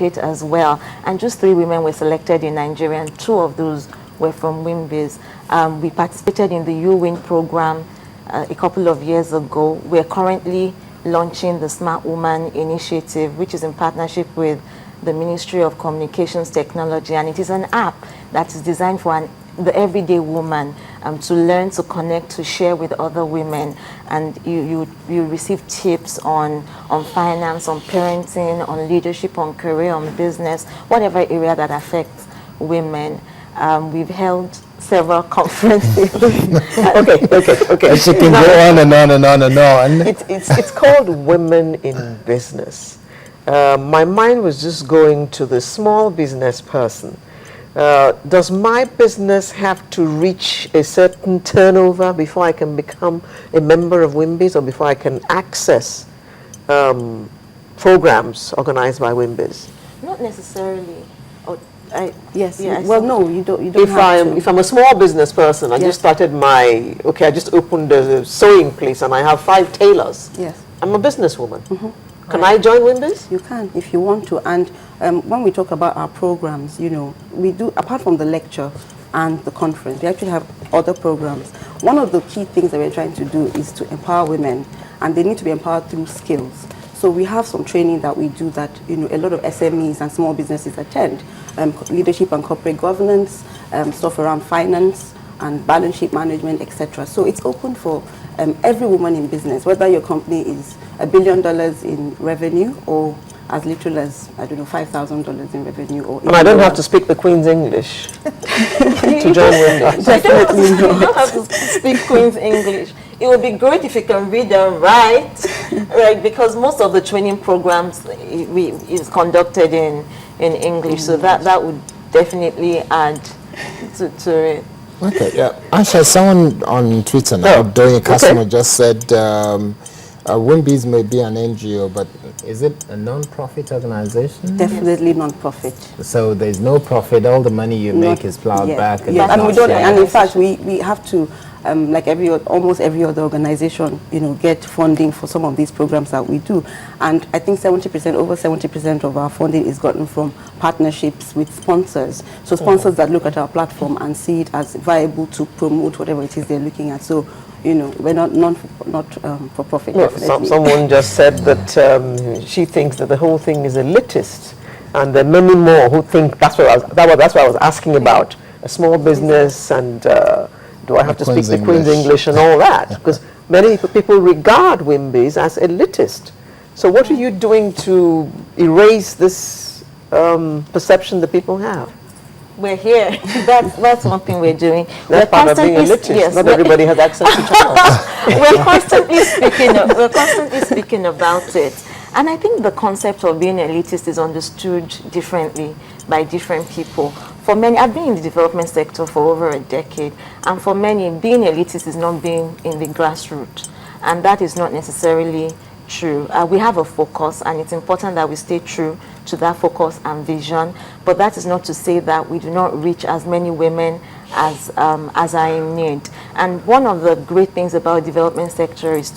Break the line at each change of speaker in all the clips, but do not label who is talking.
participate as well. And just 3 women were selected in Nigeria, and 2 of those were from WIMBIZ. We participated in the U-Win program a couple of years ago. We're currently launching the Smart Woman Initiative, which is in partnership with the Ministry of Communications Technology, and it is an app that is designed for the everyday woman to learn, to connect, to share with other women, and you receive tips on finance, on parenting, on leadership, on career, on business, whatever area that affects women. We've held several conferences.
Okay. She can go on and on and on and on.
It's called Women in Business. My mind was just going to the small business person. Does my business have to reach a certain turnover before I can become a member of WIMBIZ, or before I can access programs organized by WIMBIZ?
Not necessarily.
Yes.
Yeah,
well, no, you don't.
If I'm a small business person, I just started I just opened a sewing place and I have 5 tailors.
Yes.
I'm a businesswoman. Can I join WIMBIZ?
You can if you want to. And when we talk about our programs, we do, apart from the lecture and the conference, we actually have other programs. One of the key things that we're trying to do is to empower women, and they need to be empowered through skills. So we have some training that we do that a lot of SMEs and small businesses attend. Leadership and corporate governance, stuff around finance and balance sheet management, etc. So it's open for every woman in business, whether your company is $1 billion in revenue or as little as, I don't know, $5,000 in revenue. Or
and I don't have to speak the Queen's English to join WIMBIZ.
Definitely not. You don't have to speak Queen's English. It would be great if you can read and write, right? Because most of the training programs is conducted in English, so that would definitely add to it.
Okay, yeah. Actually, someone on Twitter now, during a customer just said, WIMBIZ may be an NGO, but is it a non-profit organization?
Definitely non-profit.
So there's no profit. All the money you make is plowed back.
And we don't. And in fact, we have to, like almost every other organization, get funding for some of these programs that we do. And I think over 70% of our funding is gotten from partnerships with sponsors. So sponsors that look at our platform and see it as viable to promote whatever it is they're looking at. So, we're not for profit.
No, someone just said that she thinks that the whole thing is elitist, and there are many more who think that's what I was asking about, a small business, and do I have to speak the Queen's English and all that? Because many people regard WIMBIZ as elitist. So what are you doing to erase this perception that people have?
We're here. That's one thing we're doing.
That's part of being elitist.
Yes,
not everybody has access to channels.
We're constantly speaking about it. And I think the concept of being elitist is understood differently by different people. For many, I've been in the development sector for over a decade, and for many, being elitist is not being in the grassroots, and that is not necessarily true. We have a focus, and it's important that we stay true to that focus and vision, but that is not to say that we do not reach as many women as are in need. And one of the great things about the development sector is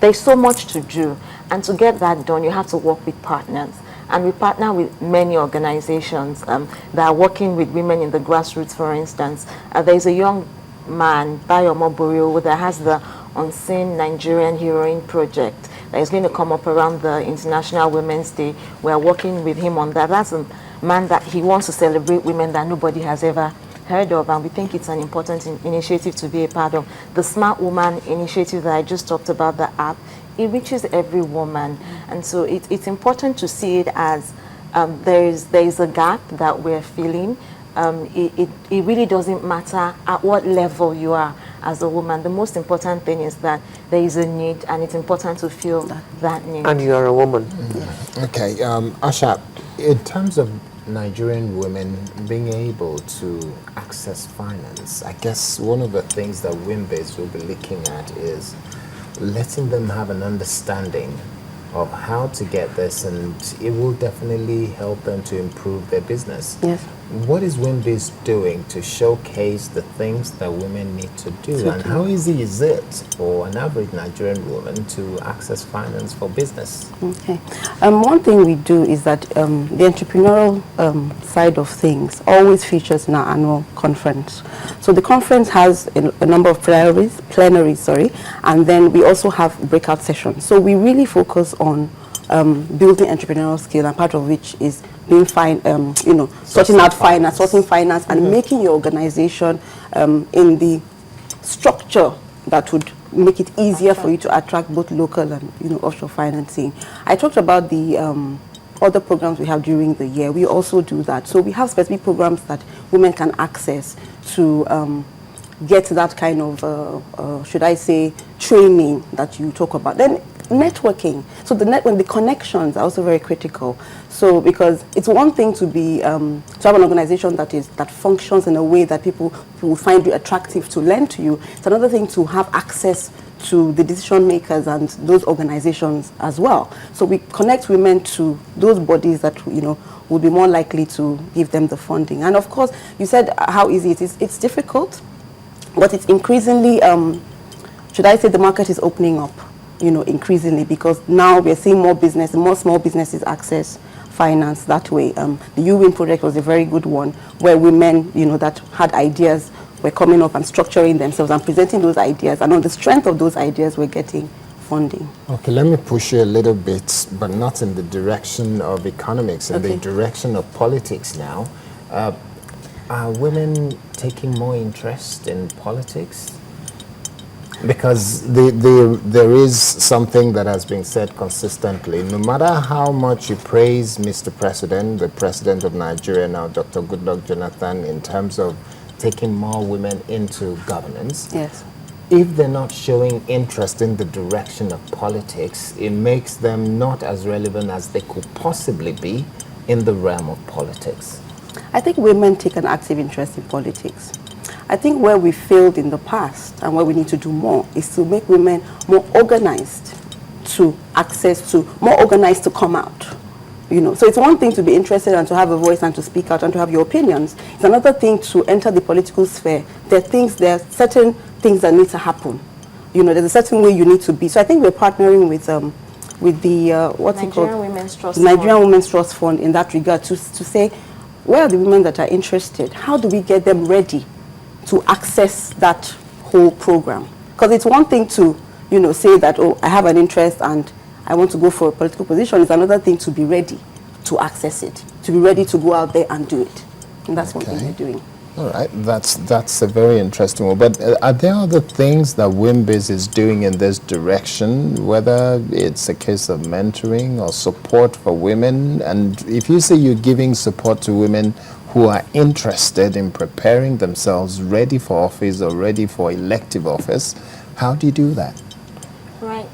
there's so much to do, and to get that done, you have to work with partners. And we partner with many organizations that are working with women in the grassroots, for instance. There's a young man, Bayo Moborio, that has the Unseen Nigerian Heroine Project that is going to come up around the International Women's Day. We are working with him on that. That's a man that he wants to celebrate women that nobody has ever heard of, and we think it's an important initiative to be a part of. The Smart Woman Initiative that I just talked about, the app, it reaches every woman, and so it's important to see it as there is a gap that we're feeling. It really doesn't matter at what level you are as a woman. The most important thing is that there is a need, and it's important to feel that need.
And you are a woman.
Okay, Asha, in terms of Nigerian women being able to access finance, I guess one of the things that WIMBIZ will be looking at is letting them have an understanding of how to get this, and it will definitely help them to improve their business.
Yes.
What is WIMBIZ doing to showcase the things that women need to do, and how easy is it for an average Nigerian woman to access finance for business?
Okay. One thing we do is that the entrepreneurial side of things always features in our annual conference. So the conference has a number of plenaries, and then we also have breakout sessions. So we really focus on building entrepreneurial skill, and part of which is being sorting out finance, and making your organization in the structure that would make it easier for you to attract both local and offshore financing. I talked about the other programs we have during the year. We also do that. So we have specific programs that women can access to get that kind of, should I say, training that you talk about. Then networking. So the connections are also very critical. So because it's one thing to be to have an organization that functions in a way that people will find you attractive to lend to you. It's another thing to have access to the decision makers and those organizations as well. So we connect women to those bodies that will be more likely to give them the funding. And of course, you said how easy it is. It's difficult, but it's increasingly, should I say, the market is opening up, increasingly, because now we're seeing more small businesses access finance that way. The UWIN project was a very good one, where women, that had ideas were coming up and structuring themselves and presenting those ideas, and on the strength of those ideas, we're getting funding.
Okay, let me push you a little bit, but not in the direction of economics, in the direction of politics now. Are women taking more interest in politics? Because there is something that has been said consistently. No matter how much you praise Mr. President, the President of Nigeria now, Dr. Goodluck Jonathan, in terms of taking more women into governance,
yes,
if they're not showing interest in the direction of politics, it makes them not as relevant as they could possibly be in the realm of politics.
I think women take an active interest in politics. I think where we failed in the past and where we need to do more is to make women more organized to more organized to come out. So it's one thing to be interested and to have a voice and to speak out and to have your opinions. It's another thing to enter the political sphere. There are certain things that need to happen. There's a certain way you need to be. So I think we're partnering with the Nigerian Women's Trust Fund in that regard to say, where are the women that are interested? How do we get them ready to access that whole program? Because it's one thing to, say that, oh, I have an interest and I want to go for a political position. It's another thing to be ready to access it, to be ready to go out there and do it. And that's what we're doing.
All right, that's a very interesting one. But are there other things that WIMBIZ is doing in this direction, whether it's a case of mentoring or support for women? And if you say you're giving support to women who are interested in preparing themselves ready for office or ready for elective office, how do you do that? Right,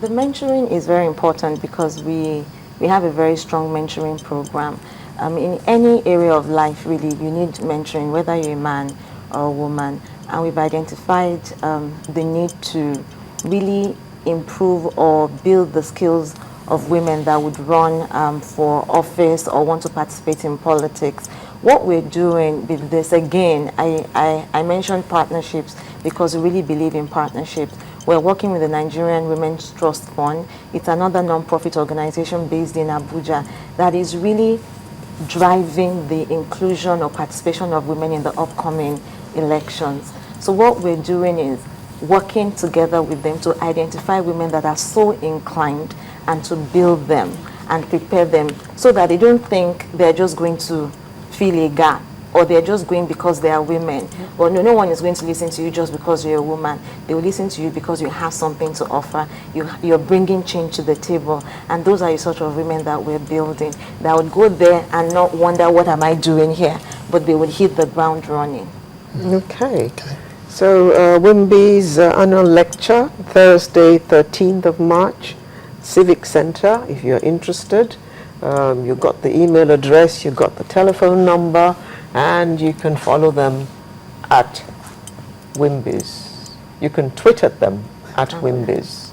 the mentoring is very important because we have a very strong mentoring program. In any area of life, really, you need mentoring, whether you're a man or a woman. And we've identified the need to really improve or build the skills of women that would run for office or want to participate in politics. What we're doing with this, again, I mentioned partnerships because we really believe in partnerships. We're working with the Nigerian Women's Trust Fund. It's another non-profit organization based in Abuja that is really driving the inclusion or participation of women in the upcoming elections. So what we're doing is working together with them to identify women that are so inclined and to build them and prepare them so that they don't think they're just going to fill a gap or they're just going because they are women. Well, no one is going to listen to you just because you're a woman. They will listen to you because you have something to offer. You're bringing change to the table. And those are the sort of women that we're building that would go there and not wonder, what am I doing here? But they would hit the ground running.
Okay. So WIMBIZ annual lecture, Thursday, 13th of March, Civic Center, if you're interested. You've got the email address, you've got the telephone number, and you can follow them at WIMBIZ. You can tweet at them at WIMBIZ.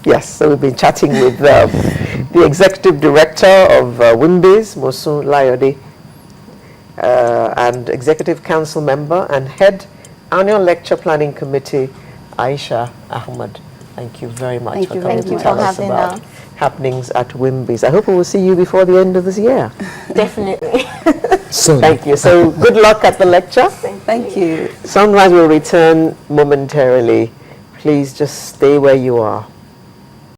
Yes, so we've been chatting with the Executive Director of WIMBIZ, Mosun Layode, and Executive Council Member and Head Annual Lecture Planning Committee, Aisha Ahmad. Thank you very much
Thank
for
you
coming
very
to
much.
tell
for
us
having
about
us.
happenings at WIMBIZ. I hope we will see you before the end of this year.
Definitely.
Soon.
Thank you. So good luck at the lecture.
Thank you.
Sunrise will return momentarily. Please just stay where you are.